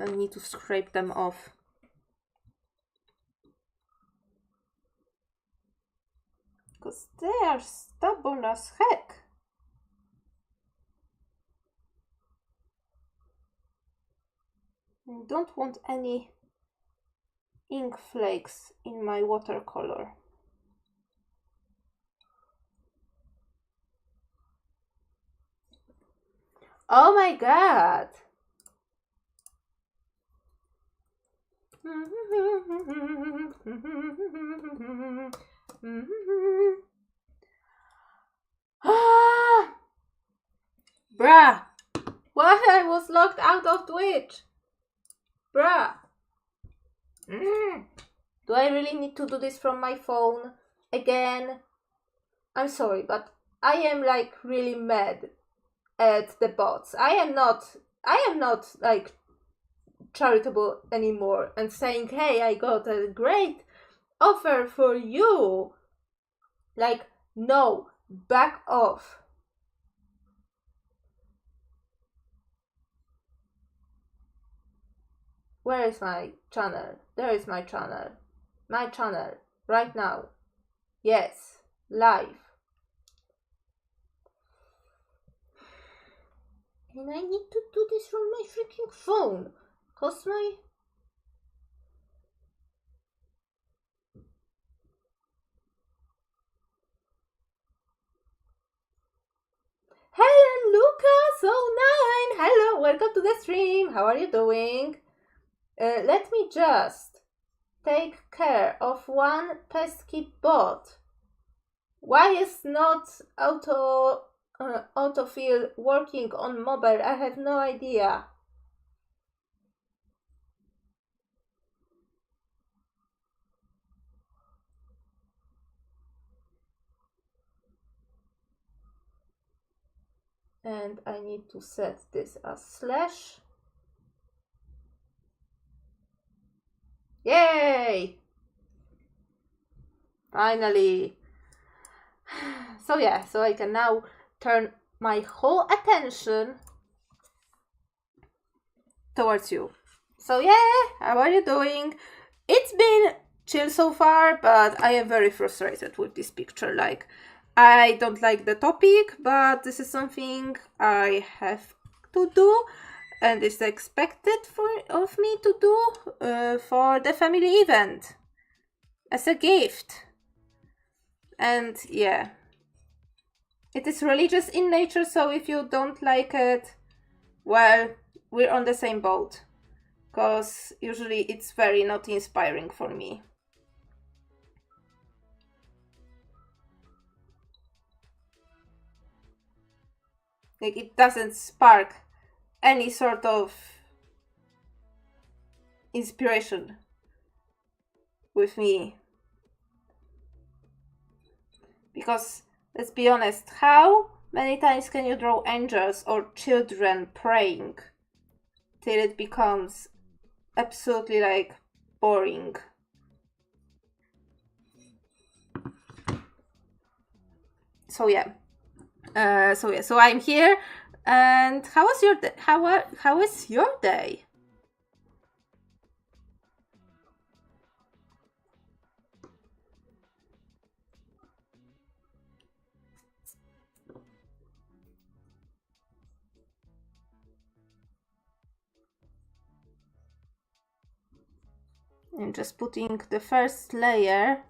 I need to scrape them off. Because they are stubborn as heck. I don't want any ink flakes in my watercolor. Oh my god! Bruh! Why I was locked out of Twitch? Bruh! Do I really need to do this from my phone again? I'm sorry, but I am like really mad at the bots. I am not like charitable anymore and saying, hey, I got a great offer for you. Like, no, back off. Where is my channel? There is my channel. My channel, right now. Yes, live. And I need to do this from my freaking phone. Cause my... Helen, Lucas09! Hello, welcome to the stream. How are you doing? Let me just take care of one pesky bot. Why is not autofill working on mobile? I have no idea. And I need to set this as slash. Yay! Finally. So yeah, so I can now turn my whole attention towards you. So yeah, how are you doing? It's been chill so far, but I am very frustrated with this picture. Like, I don't like the topic, but this is something I have to do, and it's expected of me to do for the family event as a gift. And yeah, it is religious in nature, so if you don't like it, well, we're on the same boat, because usually it's very not inspiring for me. Like, it doesn't spark any sort of inspiration with me. Because, let's be honest, how many times can you draw angels or children praying till it becomes absolutely like boring? So yeah. So I'm here. And how was your day? How is your day? I'm just putting the first layer.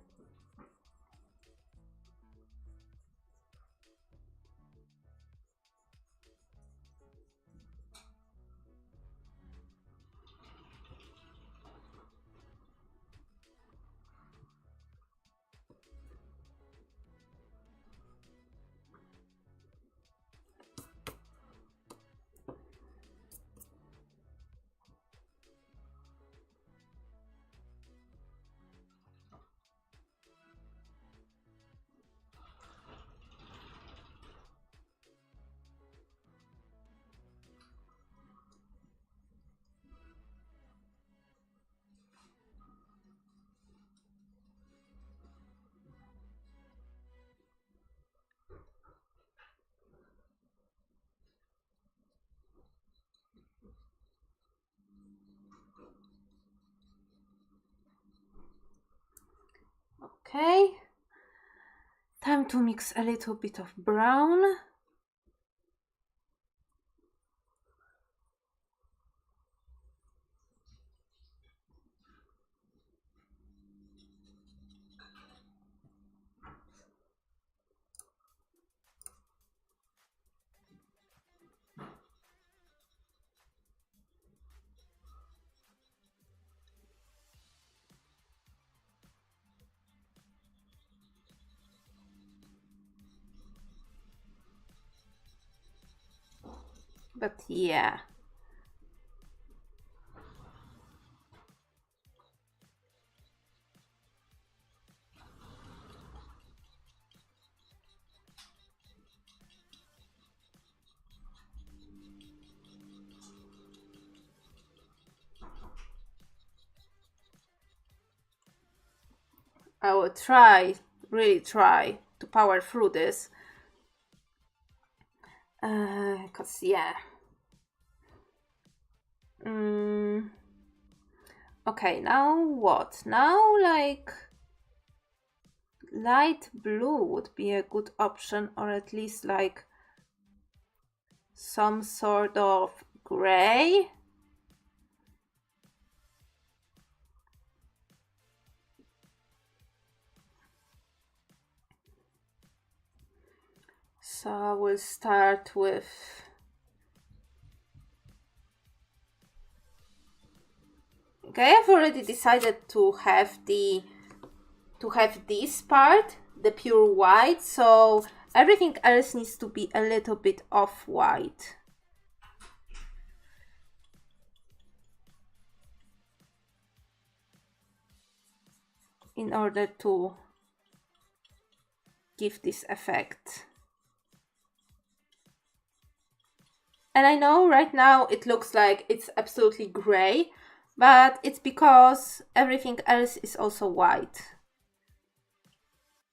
Okay. Time to mix a little bit of brown. But yeah. I will try, really try to power through this. Cause yeah. Okay, now what? Now like light blue would be a good option, or at least like some sort of gray. So we'll start with okay, I've already decided to have this part, the pure white, so everything else needs to be a little bit off-white. In order to give this effect. And I know right now it looks like it's absolutely gray, but it's because everything else is also white.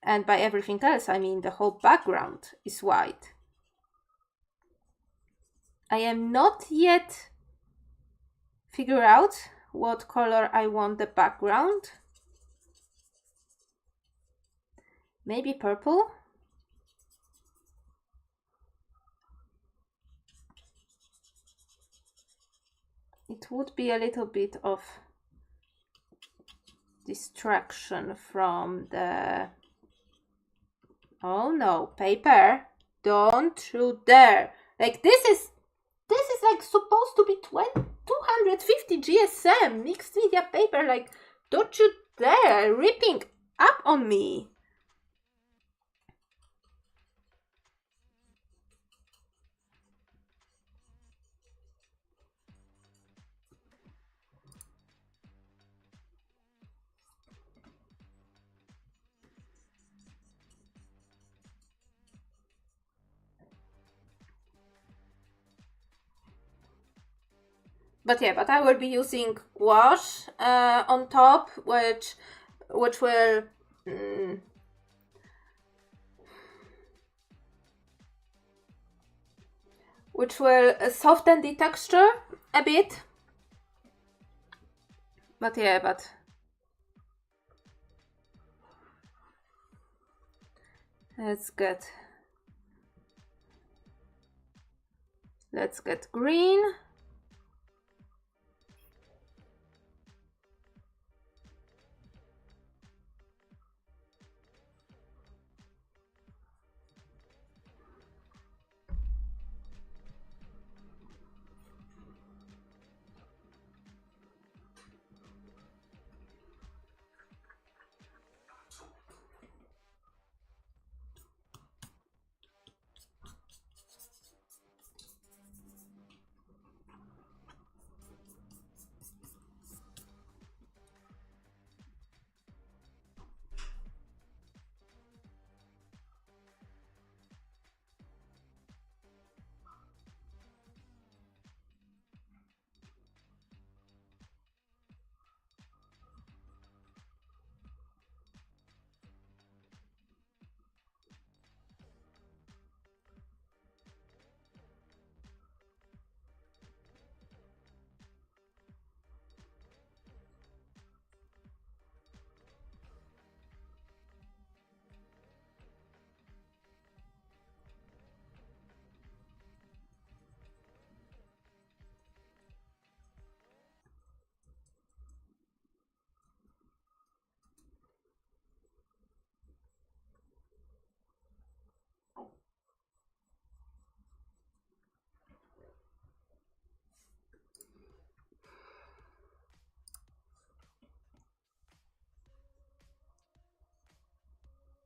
And by everything else, I mean the whole background is white. I am not yet figure out what color I want the background. Maybe purple? It would be a little bit of distraction from the... Oh no, paper, don't you dare. Like this is like supposed to be 250 GSM mixed media paper. Like, don't you dare ripping up on me. But yeah, but I will be using gouache on top, which will soften the texture a bit. But yeah, but let's get green.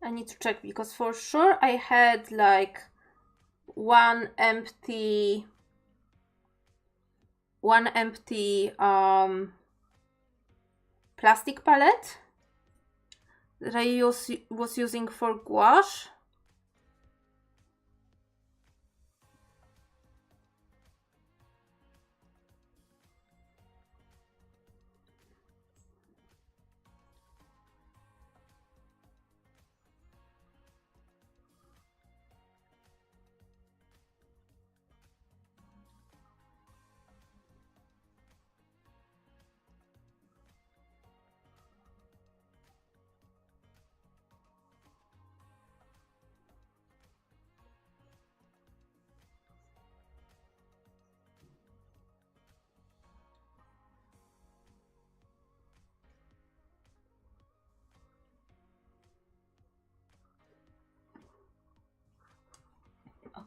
I need to check because for sure I had like one empty plastic palette that I was using for gouache.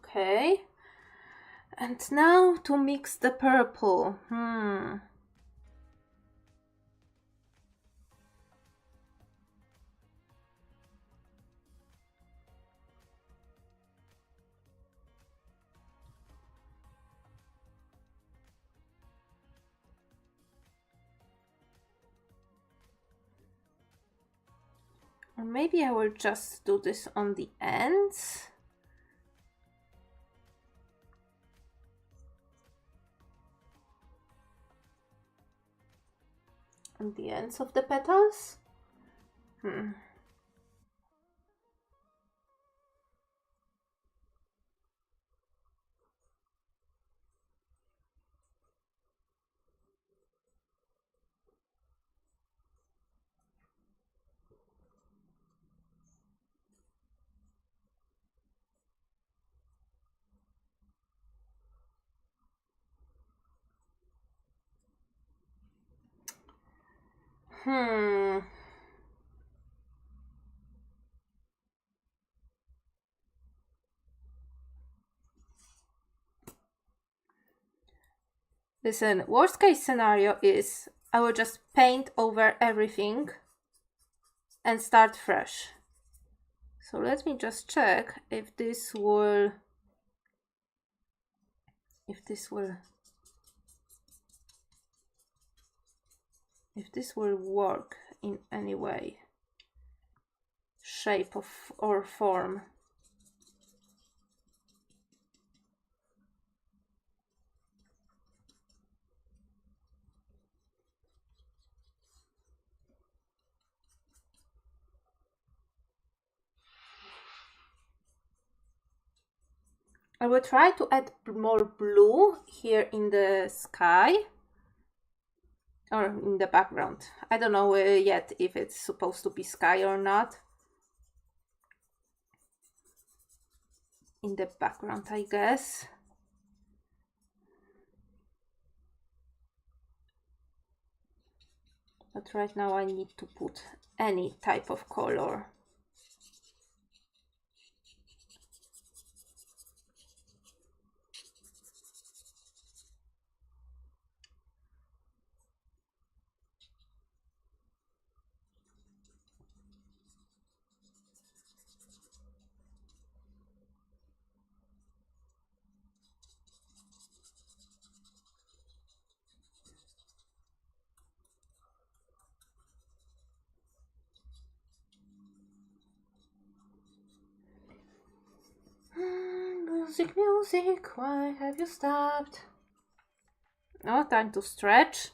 Okay. And now to mix the purple. Or maybe I will just do this on the ends. On the ends of the petals. Listen, worst case scenario is I will just paint over everything and start fresh. So let me just check if this will work in any way, shape or form. I will try to add more blue here in the sky or in the background. I don't know yet if it's supposed to be sky or not. In the background, I guess. But right now I need to put any type of color. Music, why have you stopped? Oh, time to stretch.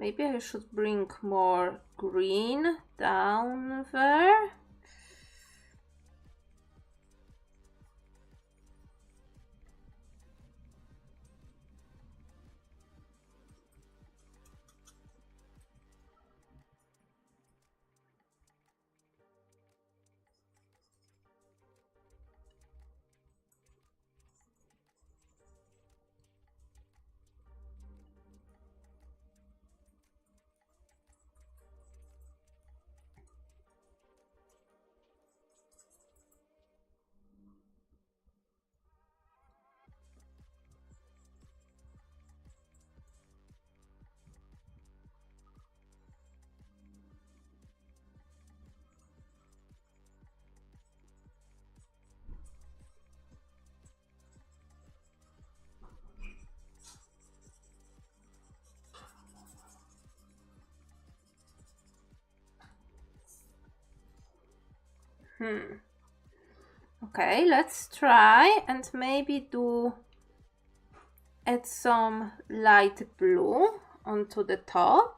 Maybe I should bring more green down there. Okay, let's try and maybe add some light blue onto the top.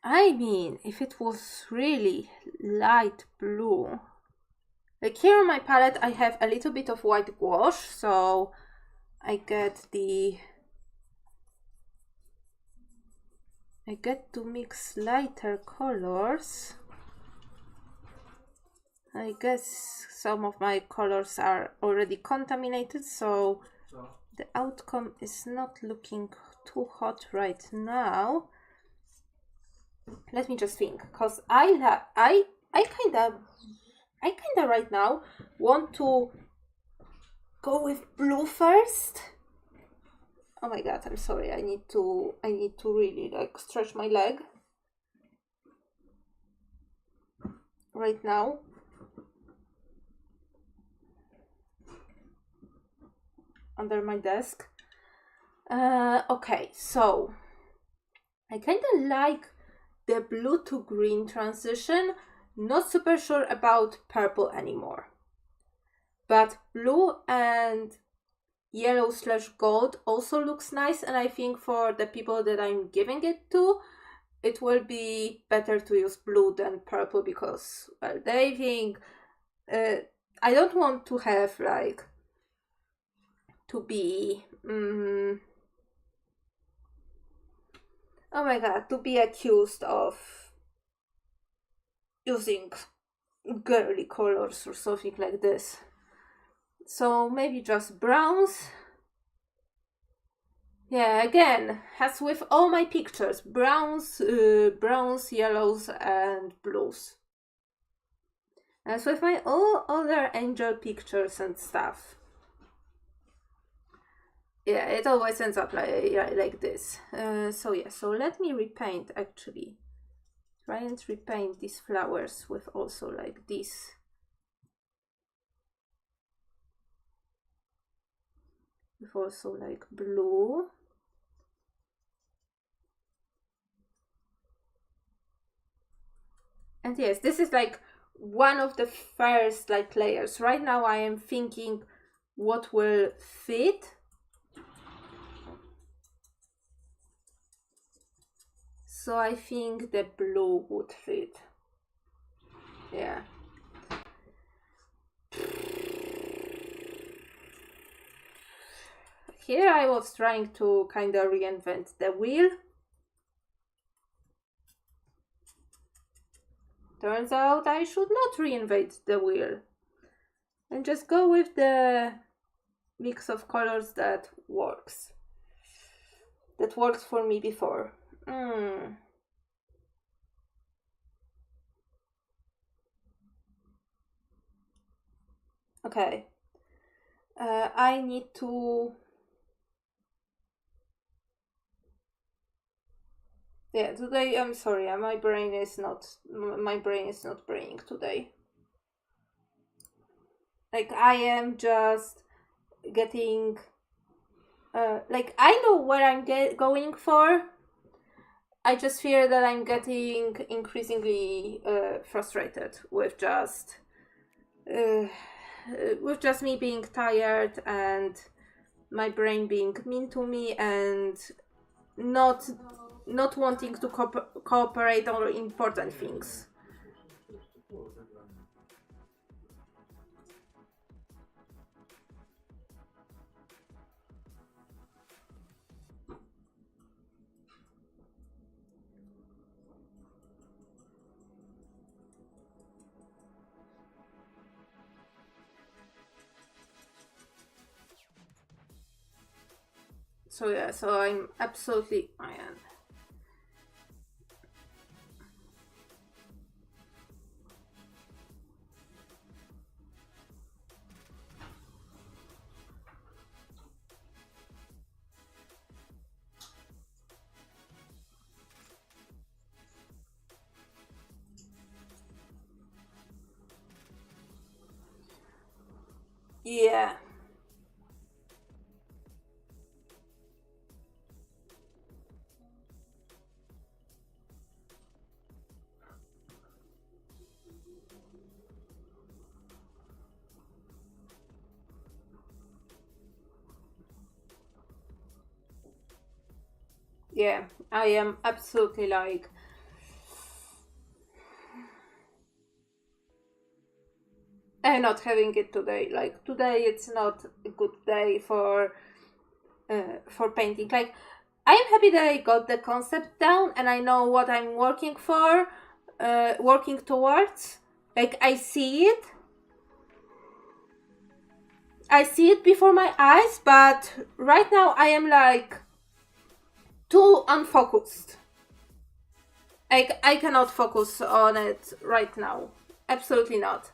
I mean, if it was really light blue. Like here on my palette I have a little bit of white gouache, so I get to mix lighter colors. I guess some of my colors are already contaminated, so the outcome is not looking too hot right now. Let me just think, cause I kinda right now want to go with blue first. Oh my god, I'm sorry. I need to really like stretch my leg right now. Under my desk. Okay, so I kind of like the blue to green transition. Not super sure about purple anymore. But blue and yellow/gold also looks nice, and I think for the people that I'm giving it to, it will be better to use blue than purple because, well, they think I don't want to have like to be oh my god, to be accused of using girly colors or something like this. So maybe just browns. Yeah, again, as with all my pictures, browns, yellows, and blues. As with my all other angel pictures and stuff. Yeah, it always ends up like this. So yeah, so let me repaint actually. Try and repaint these flowers with also like this. With also like blue. And yes, this is like one of the first like layers. Right now I am thinking what will fit. So I think the blue would fit. Yeah. Here I was trying to kind of reinvent the wheel. Turns out I should not reinvent the wheel. And just go with the mix of colors that works. That worked for me before. Okay. I need to... Yeah, today I'm sorry, my brain is not braining today. Like I am just getting like I know what I'm going for. I just fear that I'm getting increasingly frustrated with just me being tired and my brain being mean to me and not wanting to cooperate on important things. So yeah, so I'm absolutely iron. Yeah. yeah, I am absolutely like I'm not having it today. Like today, it's not a good day for painting. Like I am happy that I got the concept down and I know what I'm working for, working towards. Like I see it. I see it before my eyes, but right now I am like too unfocused. Like I cannot focus on it right now. Absolutely not.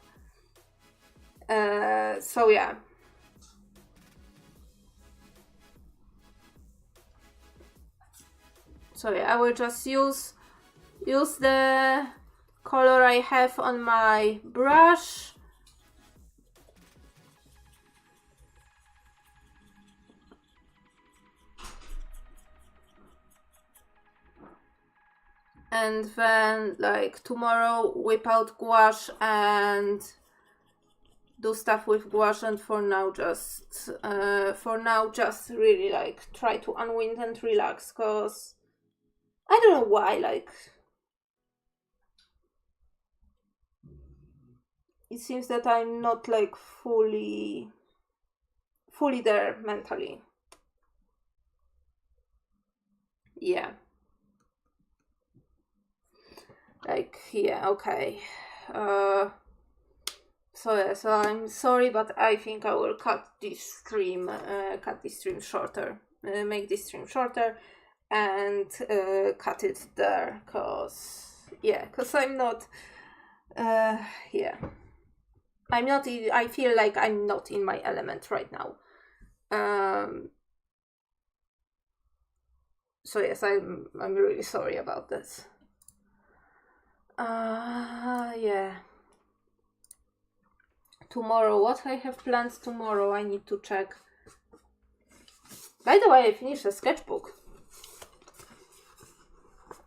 So yeah. So yeah, I will just use the color I have on my brush. And then like tomorrow whip out gouache and do stuff with gouache, and for now just really like try to unwind and relax, cause I don't know why, like it seems that I'm not like fully there mentally. Yeah. Like yeah, okay. So yeah, so I'm sorry, but I think I will cut this stream shorter, make this stream shorter, and cut it there, cause I'm not, yeah, I'm not. I feel like I'm not in my element right now. So yes, I'm really sorry about this. Yeah. Tomorrow, what I have planned tomorrow, I need to check. By the way, I finished a sketchbook.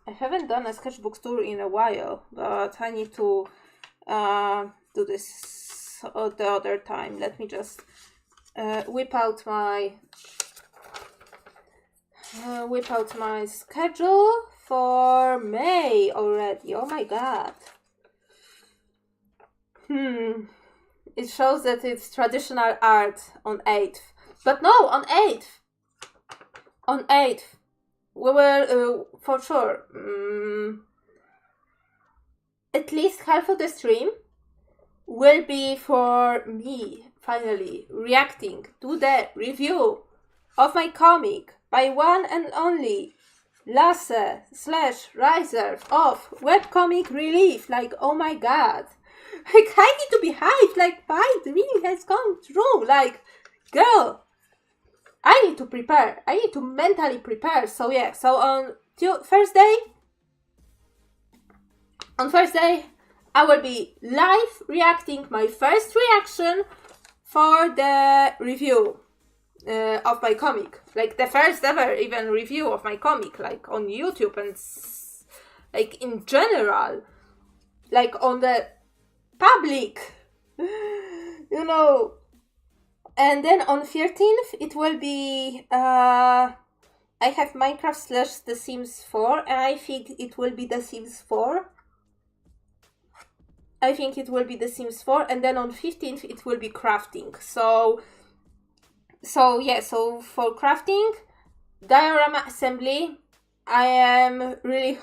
I haven't done a sketchbook tour in a while, but I need to do this the other time. Let me just whip out my schedule for May already. Oh my god. It shows that it's traditional art on 8th. But no, on 8th. On 8th. We will, for sure, at least half of the stream will be for me, finally, reacting to the review of my comic by one and only Lasse/Riser of webcomic Relive. Like, oh my god. Like, I need to be hyped. Like, my dream has come true. Like, girl, I need to prepare. I need to mentally prepare. So yeah, so on Thursday, I will be live reacting my first reaction for the review of my comic. Like the first ever even review of my comic, like on YouTube and like in general, like on the public, you know. And then on 13th, it will be, I have Minecraft / The Sims 4, and I think it will be The Sims 4. And then on 15th, it will be crafting. So yeah, so for crafting, diorama assembly, I am really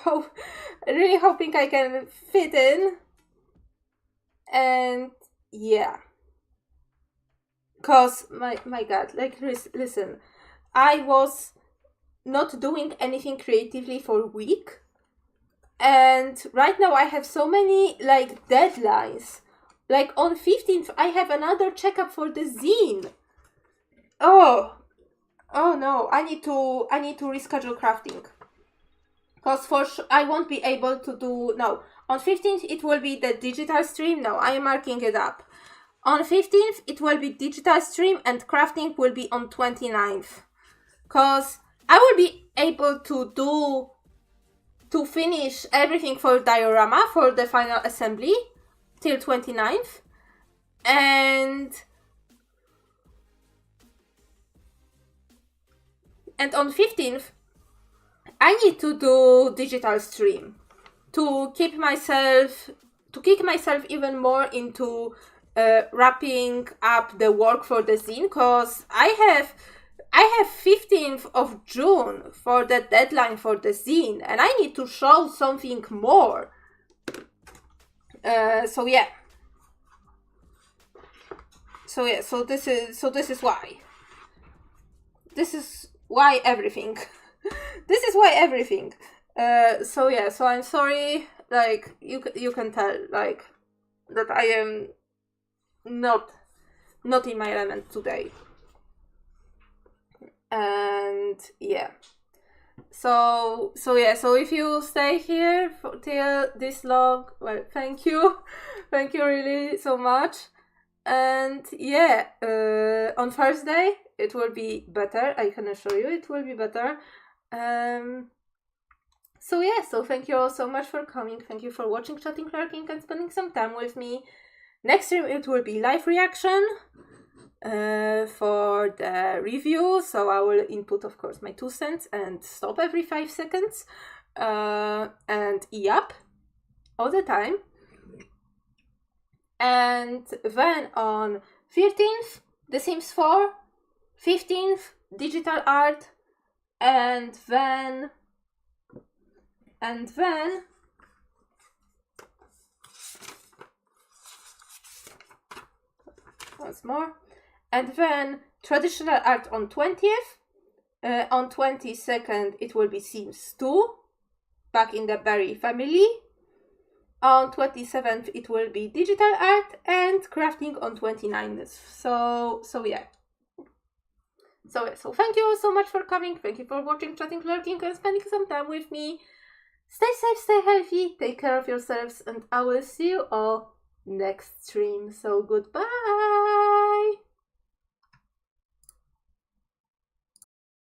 hoping I can fit in. And yeah. Cause my god, like listen, I was not doing anything creatively for a week, and right now I have so many like deadlines. Like on 15th, I have another checkup for the zine. Oh no, I need to reschedule crafting. Cause for sure I won't be able to do on 15th it will be the digital stream. No, I am marking it up. On 15th, it will be digital stream and crafting will be on 29th. Cause I will be able to finish everything for diorama for the final assembly till 29th. And on 15th, I need to do digital stream to keep myself even more into wrapping up the work for the zine, because I have 15th of June for the deadline for the zine, and I need to show something more. So this is why. This is why everything. This is why everything. So I'm sorry. Like you can tell, like, that I am not in my element today. And yeah. So if you stay here till this long, well, thank you really so much. And yeah, on Thursday it will be better. I can assure you it will be better. So thank you all so much for coming. Thank you for watching, chatting, lurking, and spending some time with me. Next stream it will be live reaction for the review, so I will input, of course, my 2 cents and stop every 5 seconds, and yep, all the time. And then on 13th, The Sims 4, 15th, digital art, and then once more. And then traditional art on 20th. On 22nd, it will be Sims 2, back in the Berry family. On 27th, it will be digital art and crafting on 29th. So yeah. So thank you all so much for coming. Thank you for watching, chatting, lurking, and spending some time with me. Stay safe, stay healthy, take care of yourselves, and I will see you all next stream. So goodbye.